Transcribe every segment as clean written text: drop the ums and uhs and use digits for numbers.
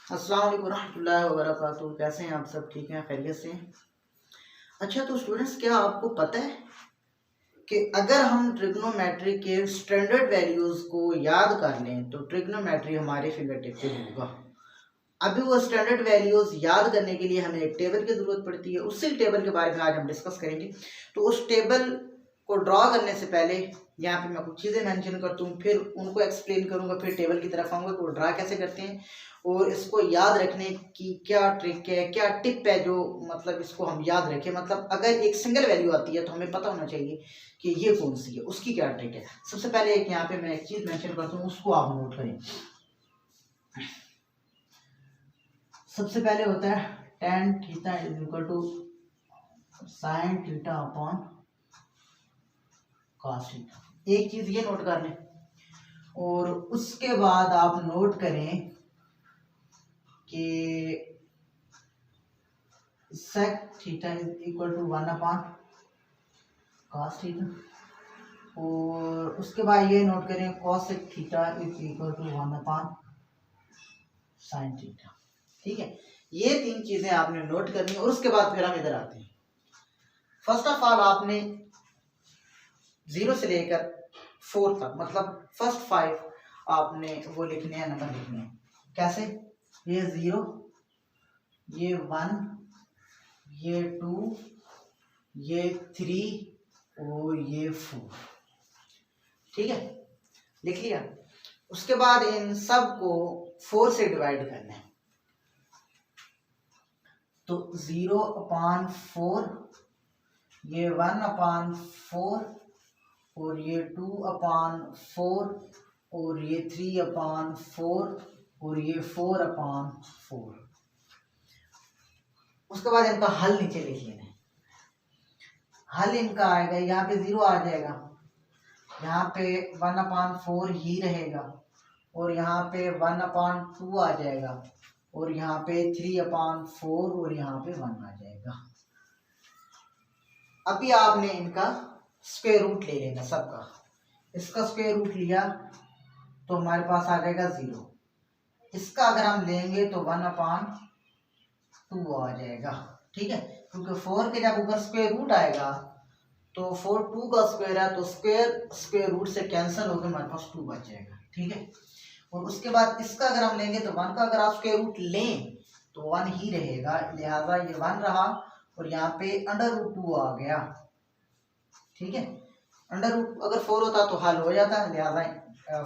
अस्सलाम वालेकुम रहमतुल्लाहि व बरकातुहू। कैसे हैं आप सब? ठीक हैं, खैरियत से हैं? अच्छा, तो स्टूडेंट्स, क्या आपको पता है कि अगर हम ट्रिग्नोमेट्री के स्टैंडर्ड वैल्यूज़ को याद कर लें तो ट्रिग्नोमेट्री हमारे फिंगर टिप पे होगा। अभी वो स्टैंडर्ड वैल्यूज़ याद करने के लिए हमें एक टेबल की ज़रूरत पड़ती है। उसी टेबल के बारे में आज हम डिस्कस करेंगे। तो उस टेबल को ड्रॉ करने से पहले यहाँ पे मैं कुछ चीज़ें मेंशन करता हूँ, फिर उनको एक्सप्लेन करूँगा, फिर टेबल की तरफ आऊँगा कि वो ड्रा कैसे करते हैं और इसको याद रखने की क्या ट्रिक है, क्या टिप है जो मतलब इसको हम याद रखें। मतलब अगर एक सिंगल वैल्यू आती है तो हमें पता होना चाहिए कि ये कौन सी है, उसकी क्या ट्रिक है। सबसे पहले एक यहाँ पे मैं एक चीज़ मेंशन करता हूँ, उसको आप नोट करें। सबसे पहले होता है tan theta is equal to sine theta upon cos theta. एक चीज ये नोट कर लें और उसके बाद आप नोट करें कि sec theta is equal to 1 upon cos theta और उसके बाद ये नोट करें cosec theta is equal to 1 upon sine theta. ठीक है, ये तीन चीजें आपने नोट करनी और उसके बाद फिर हम इधर आते हैं। फर्स्ट ऑफ ऑल आपने 0 से लेकर 4 तक मतलब फर्स्ट 5 आपने वो लिखने हैं, नंबर लिखने हैं। कैसे? ये 0, ये 1, ये 2, ये 3 और ये 4। ठीक है, लिख लिया। उसके बाद इन सब को 4 से डिवाइड करना है। तो 0 अपॉन 4, ये 1 अपॉन 4 और ये 2 अपॉन 4 और ये 3 अपॉन 4 और ये 4 अपॉन 4। उसके बाद इनका हल नीचे लिख लेना है। हल इनका आएगा, यहाँ पे 0 आ जाएगा, यहाँ पे 1 अपॉन 4 ही रहेगा और यहाँ पे 1 अपॉन 2 आ जाएगा और यहाँ पे 3 अपॉन 4 और यहाँ पे 1 आ जाएगा। अभी आपने इनका स्क्वायर रूट ले लेना सबका। इसका स्क्वायर रूट लिया तो हमारे पास आ जाएगा 0। इसका अगर हम लेंगे तो 1 अपॉन 2 आ जाएगा। ठीक है, क्योंकि 4 के जब ऊपर स्क्वायर रूट आएगा तो 4 2 का स्क्वायर है तो स्क्वायर रूट से कैंसिल होकर हमारे पास 2 बच जाएगा। ठीक है, और उसके बाद इसका अगर हम लेंगे तो 1 का अगर आप स्क्वायर रूट लें तो 1 ही रहेगा, लिहाजा ये 1 रहा और यहाँ पे अंडर रूट 2 आ गया। ठीक है, अंडर रूट अगर 4 होता तो हल हो जाता, लिहाजा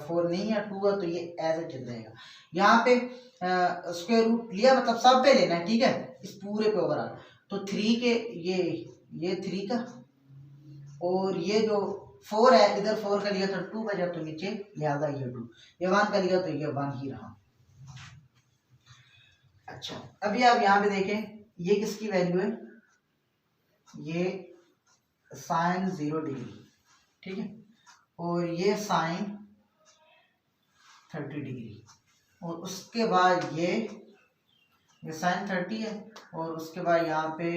4 नहीं है, 2 है तो ये एज इट इज रहेगा। यहाँ पे स्क्वायर रूट लिया मतलब सब पे लेना है। ठीक है, इस पूरे पे ओवरऑल तो 3 के ये 3 का और ये जो 4 है इधर 4 का लिया तो 2 बचा तो नीचे, लिहाजा ये 2, ये 1 का लिया तो ये 1 ही रहा। अच्छा, अभी आप यहाँ पे देखें ये किसकी वैल्यू है, ये साइन 0 डिग्री। ठीक है, और ये साइन 30 डिग्री और उसके बाद ये साइन 30 है और उसके बाद यहाँ पे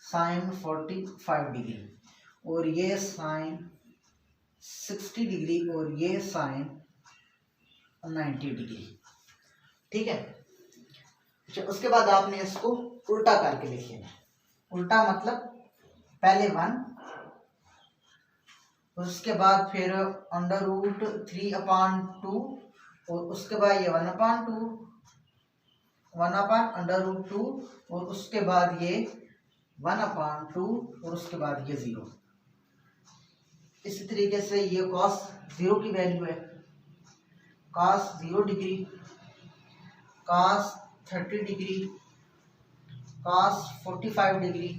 साइन 45 डिग्री और ये साइन 60 डिग्री और ये साइन 90 डिग्री। ठीक है, अच्छा, उसके बाद आपने इसको उल्टा करके लिख लेना। उल्टा मतलब पहले 1, उसके बाद फिर अंडर रूट 3 अपॉन 2 और उसके बाद ये 1 अपॉन 2, 1 अपॉन अंडर रूट 2 और उसके बाद ये 1 अपॉन 2 और उसके बाद ये 0। इसी तरीके से ये cos 0 की वैल्यू है, cos 0 degree, cos 30 degree, cos 45 degree,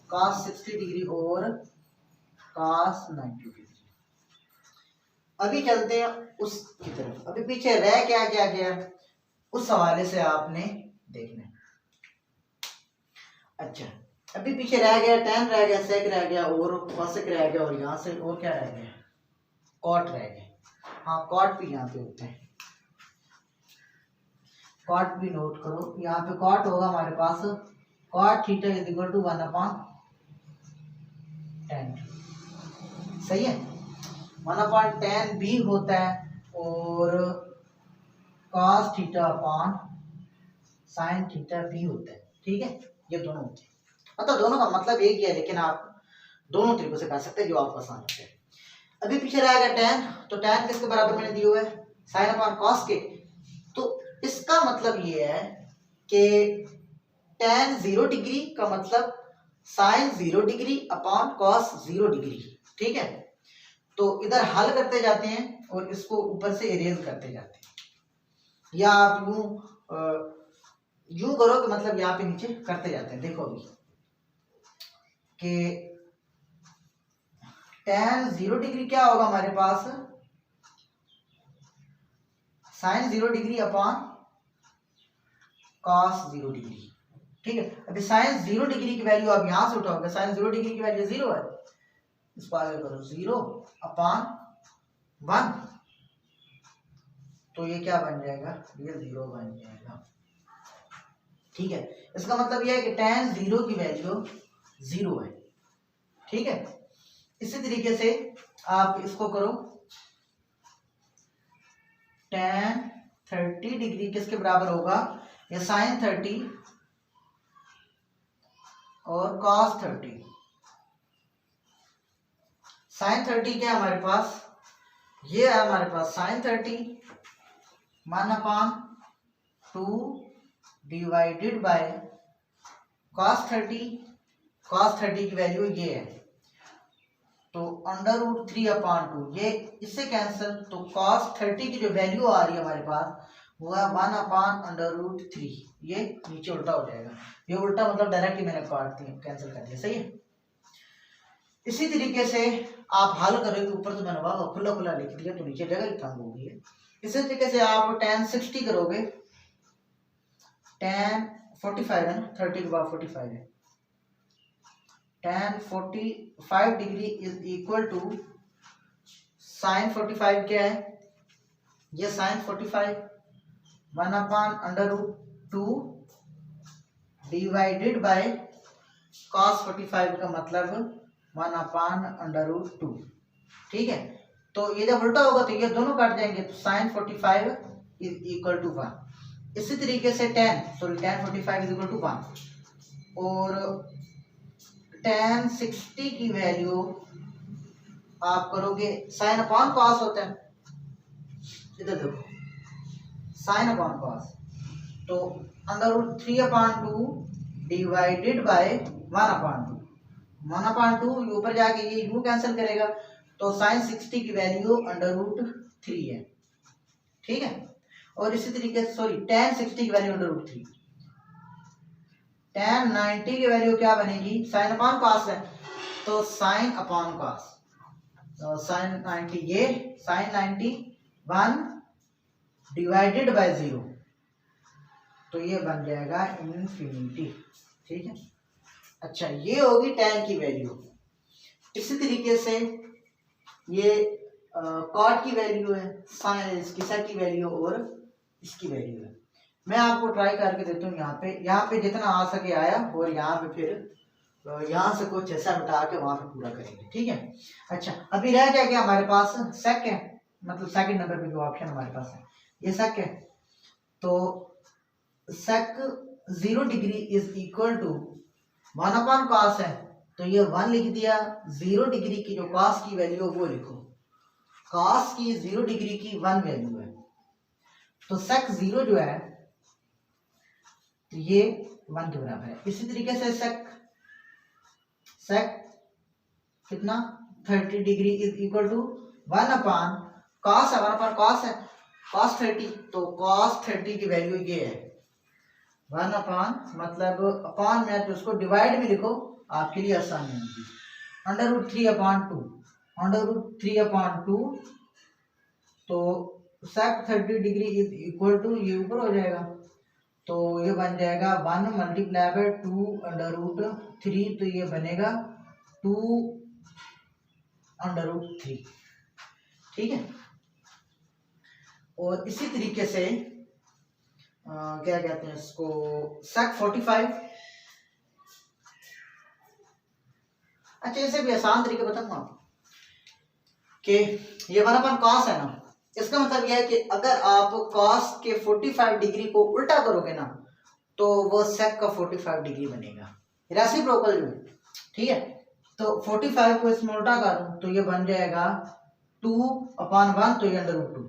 cos 60 degree और cos 90 डिग्री। अभी चलते हैं उसकी तरफ। अभी पीछे रह क्या क्या गया उस हवाले से आपने देखना है। अच्छा, अभी पीछे रह गया tan रह गया, sec रह गया और cosec रह गया और यहाँ से और क्या रह गया, cot रह गया। हाँ, cot भी यहाँ पे होते हैं, cot भी नोट करो। यहाँ पे cot होगा हमारे पास cot theta is equal to 1 upon tan। सही है, 1 अपॉन tan भी होता है और cos theta upon sine theta भी होता है। ठीक है, ये दोनों होते हैं, मतलब दोनों का मतलब एक ही है, लेकिन आप दोनों तरीकों से कर सकते हैं जो आपको आसान लगता है। अभी पीछे रहेगा tan, तो tan किसके बराबर मैंने दिए हुए है, साइन अपॉन कॉस के। तो इसका मतलब ये है कि tan 0 डिग्री का मतलब sine 0 degree upon cos 0 degree. ठीक है, तो इधर हल करते जाते हैं और इसको ऊपर से इरेज करते जाते हैं, या आप यूं करो कि मतलब यहाँ पे नीचे करते जाते हैं। देखो अभी कि tan 0 डिग्री क्या होगा हमारे पास, sine 0 degree upon cos 0 degree. ठीक है, अभी साइन 0 डिग्री की वैल्यू आप यहां से उठाओगे, साइन 0 डिग्री की वैल्यू 0 है, इसको आगे करो 0 अपॉन 1, तो ये क्या बन जाएगा, ये 0 बन जाएगा। ठीक है, इसका मतलब ये है कि tan 0 की वैल्यू 0 है। ठीक है, इसी तरीके से आप इसको करो, tan 30 डिग्री किसके बराबर होगा, ये साइन 30 और cos 30। साइन 30 क्या है हमारे पास, ये है हमारे पास sine 30 1/2 divided by cos 30। cos 30 की वैल्यू ये है, तो √3/2, ये इससे कैंसिल, तो cos 30 की जो वैल्यू आ रही है हमारे पास वो है 1/√3। ये नीचे उल्टा हो जाएगा, ये उल्टा मतलब डायरेक्टली मैंने काट दिया, कैंसिल कर दिया। सही है, इसी तरीके से आप हल करोगे, ऊपर तो मैंने वाह खुला खुला लिख दिया तो नीचे जगह तंग हो गई है। इसी तरीके से आप tan 60 करोगे, tan 45 है ना, 30 के बाद 45 है, tan 45 degree is equal to sine 45 क्या है, ये साइन 45 1/√2 डिवाइडेड बाय cos 45 का मतलब 1/√2। ठीक है, तो ये जब उल्टा होगा तो ये दोनों काट जाएंगे, तो साइन 45 इज इक्वल टू 1। इसी तरीके से tan 45 इज इक्वल टू 1, और tan 60 की वैल्यू आप करोगे, साइन अपॉन कॉस होता है, इधर देखो साइन अपॉन कॉस, तो √3/2 डिवाइडेड बाय 1/2। 1/2 ऊपर जाके ये यू कैंसिल करेगा, तो साइन 60 की वैल्यू √3 है। ठीक है, और इसी तरीके से tan 60 की वैल्यू √3, tan 90 की वैल्यू क्या बनेगी, साइन अपॉन कॉस है, तो साइन अपॉन कॉस, साइन 90, ये साइन 90 1 डिवाइडेड बाय 0, तो ये बन जाएगा इन्फिनिटी। ठीक है, अच्छा ये होगी tan की वैल्यू। इसी तरीके से ये कॉट की वैल्यू है, साइन इसकी सेक की वैल्यू और इसकी वैल्यू है। मैं आपको ट्राई करके देता हूँ, यहाँ पे जितना आ सके आया, और यहाँ पे फिर यहाँ से कुछ ऐसा हटा के वहां पे पूरा करेंगे। ठीक है, अच्छा अभी रह गया हमारे पास सेक है, मतलब सेकंड नंबर पे जो ऑप्शन हमारे पास है ये सेक है, तो sec 0 degree is equal to 1/cos है, तो ये 1 लिख दिया, 0 डिग्री की जो cos की वैल्यू वो लिखो, cos की 0 डिग्री की 1 वैल्यू है, तो सेक 0 जो है तो ये 1 के बराबर है। इसी तरीके से सेक कितना 30 degree is equal to 1/cos है, 1/cos है cos 30, तो cos 30 की वैल्यू ये है 1/, मतलब अपॉन में तो उसको डिवाइड में लिखो, आपके लिए आसानी होगी, √3/2, √3/2, तो सेक 30 डिग्री इज इक्वल टू ये ऊपर हो जाएगा, तो ये बन जाएगा 1 मल्टीप्लाई बाय 2 √3, तो ये बनेगा 2 √3। ठीक है, और इसी तरीके से क्या कहते हैं इसको, सेक 45, अच्छा इसे भी आसान तरीके बताऊंगा कि ये 1/cos है ना, इसका मतलब यह है कि अगर आप कॉस के 45 डिग्री को उल्टा करोगे ना तो वो सेक का 45 डिग्री बनेगा, रेसिप्रोकल जो, ठीक है। तो 45 को इसमें उल्टा करूं तो ये बन जाएगा 2/1, तो ये √2,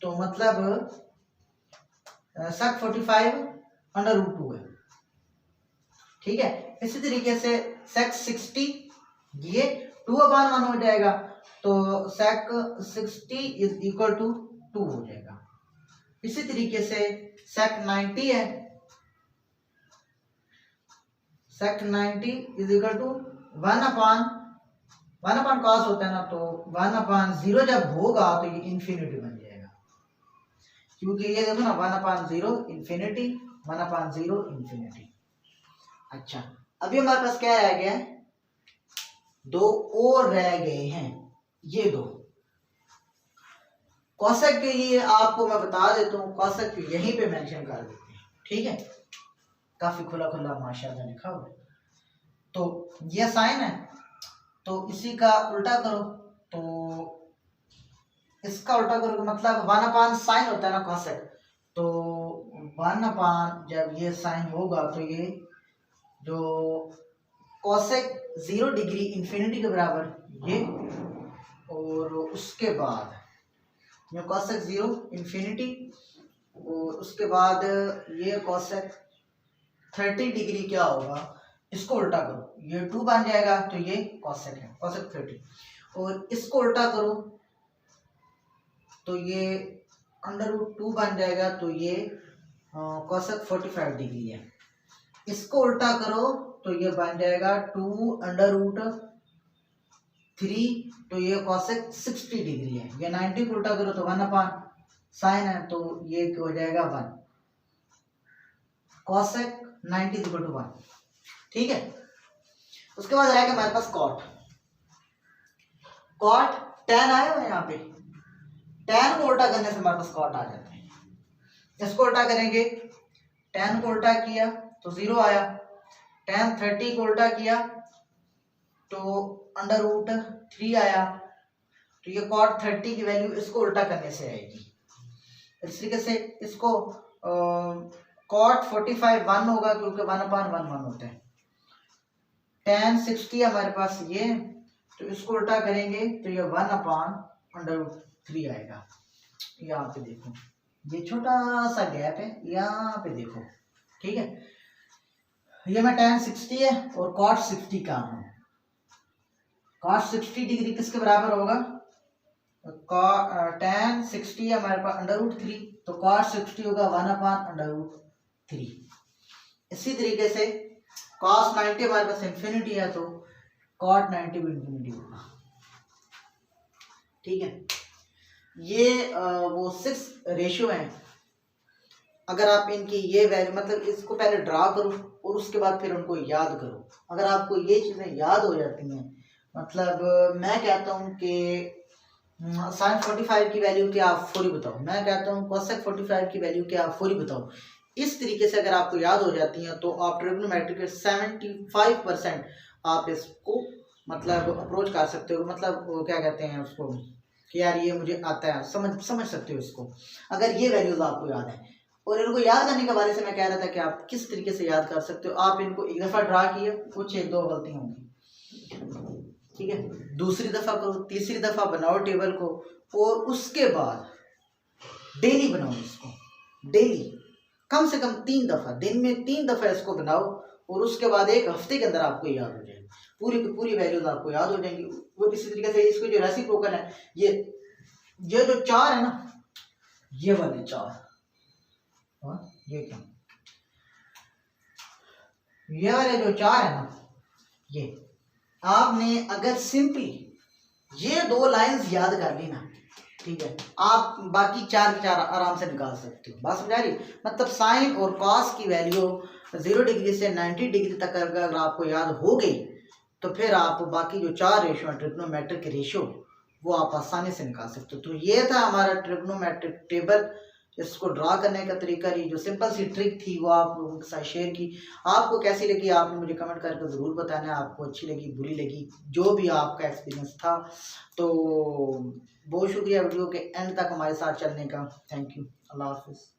तो मतलब सेक 45 √2 है, ठीक है। इसी तरीके से सेक 60 ये 2/1 हो जाएगा, तो सेक 60 इज इक्वल टू 2 हो जाएगा। इसी तरीके से सेक 90 है, सेक 90 इज इक्वल टू 1/1 कॉस होता है ना, तो 1/0 जब होगा तो ये इन्फिनिटी बन जाएगा, क्योंकि ये देखो ना 1/0 इन्फिनिटी, 1/0 इन्फिनिटी। अच्छा, अभी हमारे पास क्या रह गया है, दो और रह गए हैं, ये दो। कॉसेक के लिए आपको मैं बता देता हूँ, कॉसेक यहीं पे मेंशन कर देते हैं, ठीक है, काफी खुला खुला माशाल्लाह लिखा हुआ है। तो ये साइन है, तो इसी का उल्टा करो, तो इसका उल्टा करो मतलब 1/sin साइन होता है ना कॉसेक, तो 1/, जब ये साइन होगा तो ये जो कॉसेक 0 डिग्री इन्फिनिटी के बराबर ये, और उसके बाद ये कॉसेक 0 इन्फिनिटी, और उसके बाद ये कॉसेक 30 डिग्री क्या होगा, इसको उल्टा करो, ये 2 बन जाएगा, तो ये कॉसेक है, कॉसेक 30, और इसको उल्टा करो तो ये √2 बन जाएगा, तो ये कॉसेक 45 डिग्री है। इसको उल्टा करो तो ये बन जाएगा 2√3, तो ये कॉसेक 60 डिग्री है। ये 90 को उल्टा करो तो 1/sin है, तो ये हो जाएगा 1, कॉसेक 90 इज इक्वल टू 1, ठीक है। उसके बाद रहेगा हमारे पास कॉट, कॉट tan आया हुआ यहाँ पे, tan को उल्टा करने से हमारे पास कॉट आ जाता है। इसको उल्टा करेंगे, tan को उल्टा किया तो 0 आया, tan 30 को उल्टा किया तो √3 आया, तो ये cot 30 की वैल्यू इसको उल्टा करने से आएगी। इस तरीके से इसको cot 45 1 होगा, क्योंकि 1/1 होता है। tan 60 हमारे पास ये, तो इसको उल्टा करेंगे तो ये 1/√3 आएगा। यहाँ पे देखो, ये छोटा सा गैप है, यहाँ पे देखो, ठीक है। ये मैं tan 60 है और cot 60 का हूँ। cot 60 डिग्री किसके बराबर होगा, tan 60 है हमारे पास √3, तो cot 60 होगा 1/√3। इसी तरीके से cos 90 हमारे पास इन्फिनिटी है, तो cot 90 भी इन्फिनिटी होगा, ठीक है। ये वो 6 रेशियो हैं। अगर आप इनकी ये वैल्यू मतलब इसको पहले ड्रा करो और उसके बाद फिर उनको याद करो। अगर आपको ये चीज़ें याद हो जाती हैं, मतलब मैं कहता हूँ कि sin 45 की वैल्यू क्या आप फौरी बताओ, मैं कहता हूँ cosec 45 की वैल्यू क्या आप फौरी बताओ। इस तरीके से अगर आपको याद हो जाती हैं तो आप ट्रिग्नोमेट्री के 75% आप इसको मतलब अप्रोच कर सकते हो, मतलब वो क्या कहते हैं उसको कि यार ये मुझे आता है, समझ सकते हो इसको, अगर ये वैल्यूज आपको याद है। और इनको याद करने के बारे से मैं कह रहा था कि आप किस तरीके से याद कर सकते हो। आप इनको एक दफ़ा ड्रा किए, कुछ 1-2 गलती होंगी, ठीक है, दूसरी दफ़ा करो, तीसरी दफ़ा बनाओ टेबल को, और उसके बाद डेली बनाओ इसको, डेली कम से कम 3 दफ़ा, दिन में 3 दफ़ा इसको बनाओ, और उसके बाद 1 हफ्ते के अंदर आपको याद हो जाएगी, पूरी की पूरी वैल्यूज आपको याद हो जाएंगी। वो इसी तरीके से इसको जो रेसिप्रोकल है, ये जो 4 है ना, ये वाले 4, ये क्या, ये वाले जो 4 है ना, ये आपने अगर सिंपली ये 2 लाइंस याद कर ली ना, ठीक है, आप बाकी 4 के 4 आराम से निकाल सकते हो। बात समझा रही, मतलब साइन और कॉस की वैल्यू 0 डिग्री से 90 डिग्री तक अगर आपको याद हो गई तो फिर आप बाकी जो 4 रेशियो हैं ट्रिग्नोमेट्रिक के रेशियो, वो आप आसानी से निकाल सकते हो। तो ये था हमारा ट्रिग्नोमेट्रिक टेबल इसको ड्रा करने का तरीका ही जो सिंपल सी ट्रिक थी वो आप लोगों के साथ शेयर की। आपको कैसी लगी आपने मुझे कमेंट करके ज़रूर बताना है, आपको अच्छी लगी बुरी लगी जो भी आपका एक्सपीरियंस था। तो बहुत शुक्रिया वीडियो के एंड तक हमारे साथ चलने का। Thank you. अल्लाह हाफिज़।